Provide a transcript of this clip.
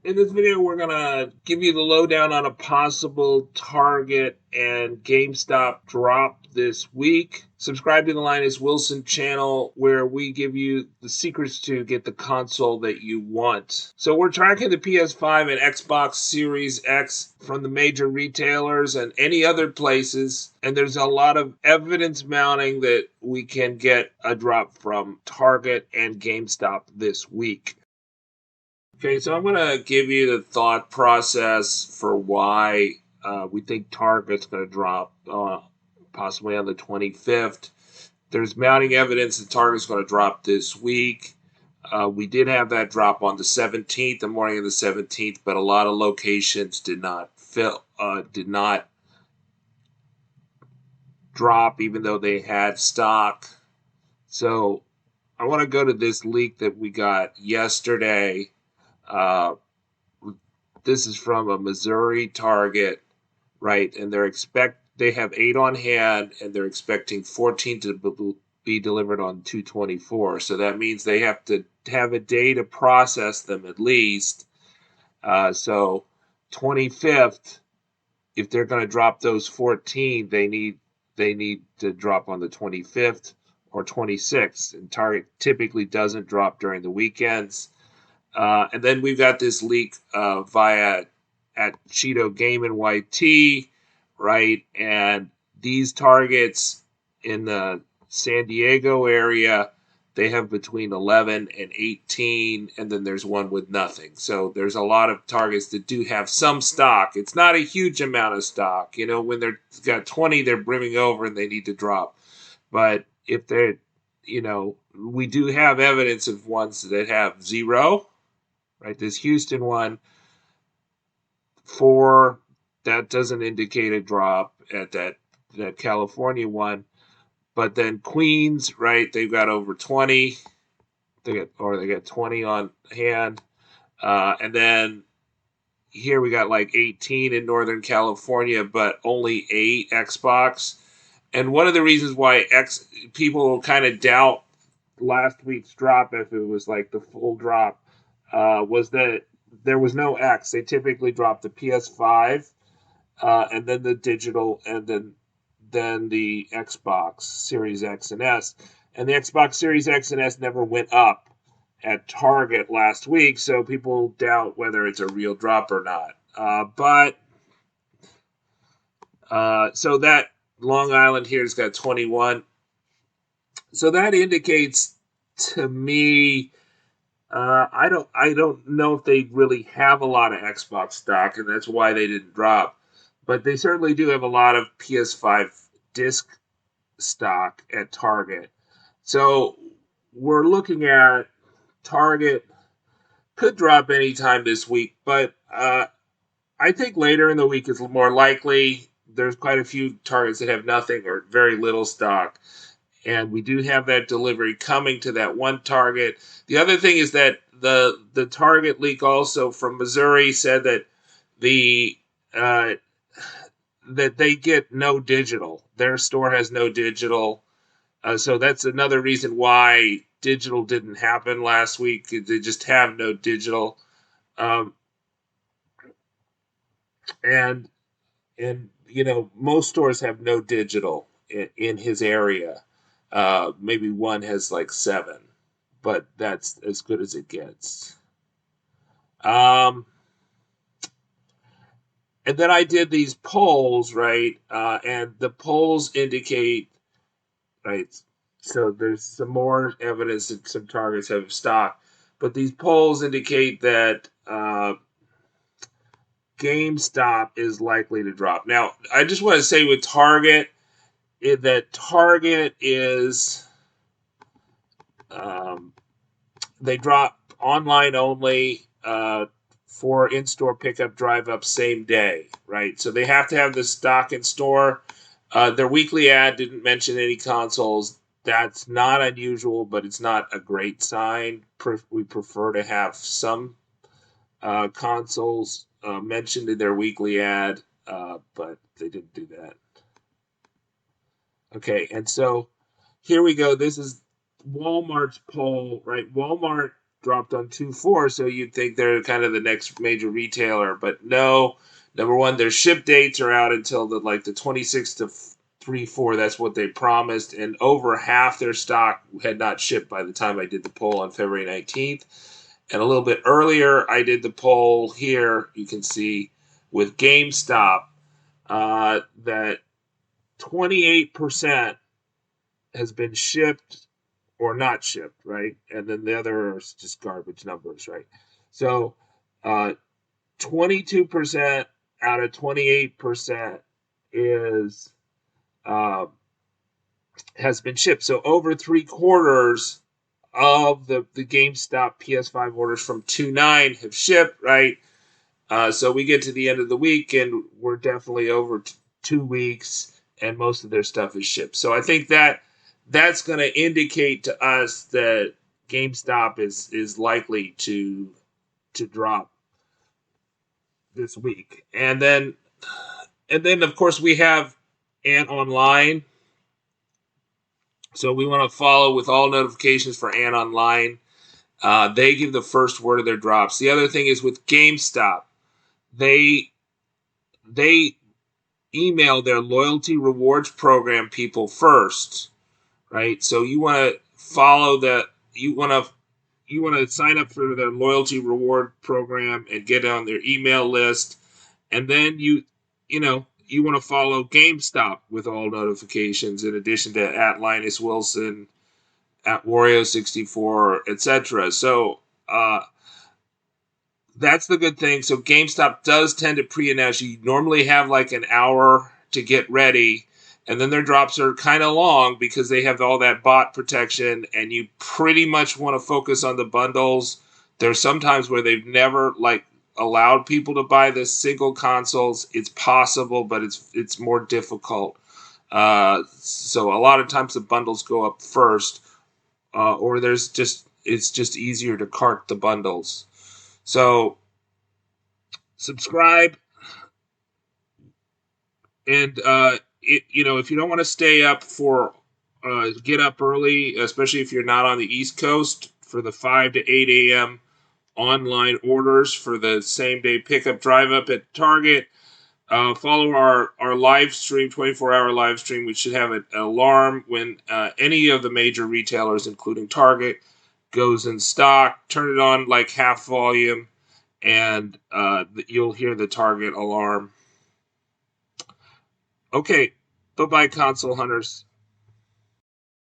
In this video, we're going to give you the lowdown on a possible Target and GameStop drop this week. Subscribe to the Linus Wilson channel where we give you the secrets to get the console that you want. So we're tracking the PS5 and Xbox Series X from the major retailers and any other places. And there's a lot of evidence mounting that we can get a drop from Target and GameStop this week. Okay, so I'm going to give you the thought process for why we think Target's going to drop possibly on the 25th. There's mounting evidence that Target's going to drop this week. We did have that drop on the 17th, the morning of the 17th, but a lot of locations did not drop, even though they had stock. So I want to go to this leak that we got yesterday. This is from a Missouri Target, right? And they have 8 on hand, and they're expecting 14 to be delivered on 224. So that means they have to have a day to process them at least. So 25th, if they're going to drop those 14, they need to drop on the 25th or 26th. And Target typically doesn't drop during the weekends. And then we've got this leak via at Cheeto Game and YT, right? And these targets in the San Diego area, they have between 11 and 18, and then there's one with nothing. So there's a lot of targets that do have some stock. It's not a huge amount of stock. You know, when they've got 20, they're brimming over and they need to drop. But if they're, we do have evidence of ones that have 0, right? This Houston one, 4, that doesn't indicate a drop at that California one. But then Queens, right? They've got over 20. They got 20 on hand. And then here we got like 18 in Northern California, but only 8 Xbox. And one of the reasons why people kind of doubt last week's drop, if it was like the full drop, was that there was no X. They typically drop the PS5, and then the digital, and then the Xbox Series X and S. And the Xbox Series X and S never went up at Target last week, so people doubt whether it's a real drop or not. So that Long Island here's got 21. So that indicates to me, I don't know if they really have a lot of Xbox stock, and that's why they didn't drop. But they certainly do have a lot of PS5 disc stock at Target. So we're looking at Target could drop anytime this week, but I think later in the week is more likely. There's quite a few Targets that have nothing or very little stock. And we do have that delivery coming to that one Target. The other thing is that the Target leak also from Missouri said that the that they get no digital. Their store has no digital. So that's another reason why digital didn't happen last week. They just have no digital. Um, and most stores have no digital in his area. Maybe one has like 7, but that's as good as it gets. Um, and then I did these polls, right? And the polls indicate, right? So there's some more evidence that some targets have stock, but these polls indicate that GameStop is likely to drop. Now, I just want to say with Target, that Target is they drop online only for in-store pickup, drive up same day, right? So they have to have the stock in store. Their weekly ad didn't mention any consoles. That's not unusual, but it's not a great sign. We prefer to have some consoles mentioned in their weekly ad, but they didn't do that. Okay, and so here we go. This is Walmart's poll, right? Walmart dropped on 2/4, so you'd think they're kind of the next major retailer, but no. Number one, their ship dates are out until the 26th to 3/4. That's what they promised, and over half their stock had not shipped by the time I did the poll on February 19th. And a little bit earlier, I did the poll here. You can see with GameStop that 28% has been shipped or not shipped, right? And then the other is just garbage numbers, right? So 22% out of 28% is has been shipped. So over 3/4 of the GameStop PS5 orders from 2/9 have shipped, right? So we get to the end of the week and we're definitely over 2 weeks, and most of their stuff is shipped. So I think that's going to indicate to us that GameStop is likely to drop this week. And then of course we have Ant Online. So we want to follow with all notifications for Ant Online. They give the first word of their drops. The other thing is with GameStop, they email their loyalty rewards program people first, right? So you want to follow that. You want to sign up for their loyalty reward program and get on their email list, and then you want to follow GameStop with all notifications in addition to at Linus Wilson, at Wario64, etc. So that's the good thing. So GameStop does tend to pre-announce. You normally have like an hour to get ready, and then their drops are kind of long because they have all that bot protection, and you pretty much want to focus on the bundles. There's sometimes where they've never allowed people to buy the single consoles. It's possible, but it's more difficult. So a lot of times the bundles go up first, or it's just easier to cart the bundles. So subscribe, and if you don't want to stay up for get up early, especially if you're not on the East Coast, for the 5 to 8 a.m. online orders for the same day pickup drive up at Target. Follow our live stream, 24-hour live stream. We should have an alarm when any of the major retailers, including Target, goes in stock. Turn it on like half volume, and you'll hear the Target alarm. Okay, bye-bye, console hunters.